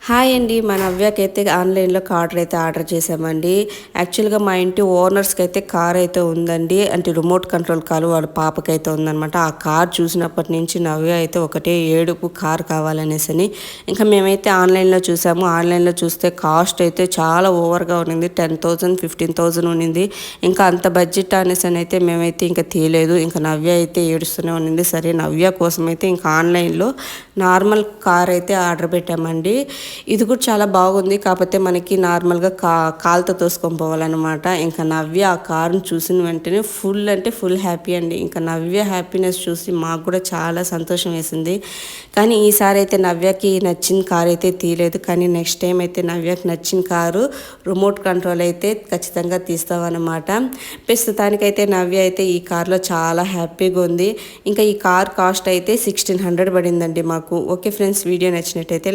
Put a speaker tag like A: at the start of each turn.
A: Hi అండి. మా నవ్యకైతే ఆన్‌లైన్‌లో ఆర్డర్ చేశామండి. యాక్చువల్‌గా మా ఇంటి ఓనర్స్‌కైతే కార్ అయితే ఉందండి. అంటే రిమోట్ కంట్రోల్ కారు వాళ్ళ పాపకైతే ఉందనమాట. ఆ కార్ చూసినప్పటి నుంచి నవ్య అయితే ఒకటే ఏడుపు కార్ కావాలనేసని. ఇంకా మేమైతే ఆన్‌లైన్‌లో చూసాము. ఆన్‌లైన్‌లో చూస్తే కాస్ట్ అయితే చాలా ఓవర్‌గా ఉన్నింది. 10,000, 15,000 ఉన్నింది. ఇంకా అంత బడ్జెట్ అనేసని అయితే మేమైతే ఇంకా తీయలేదు. ఇంకా నవ్య అయితే ఏడుస్తూనే ఉన్నింది. సరే నవ్య కోసమైతే ఇంకా ఆన్‌లైన్‌లో నార్మల్ కార్ అయితే ఆర్డర్ పెట్టామండి. ఇది కూడా చాలా బాగుంది. కాకపోతే మనకి నార్మల్‌గా కాలుతో తోసుకొని పోవాలనమాట. ఇంకా నవ్య ఆ కారుని చూసిన వెంటనే ఫుల్ అంటే ఫుల్ హ్యాపీ అండి. ఇంకా నవ్య హ్యాపీనెస్ చూసి మాకు కూడా చాలా సంతోషం వేసింది. కానీ ఈసారి అయితే నవ్యకి నచ్చిన కార్ అయితే తీయలేదు. కానీ నెక్స్ట్ టైం అయితే నవ్యకి నచ్చిన కారు రిమోట్ కంట్రోల్ అయితే ఖచ్చితంగా తీస్తామన్నమాట. ప్రస్తుతానికైతే నవ్య అయితే ఈ కార్‌లో చాలా హ్యాపీగా ఉంది. ఇంకా ఈ కార్ కాస్ట్ అయితే 1,600 పడిందండి మాకు. ఓకే ఫ్రెండ్స్, వీడియో నచ్చినట్టయితే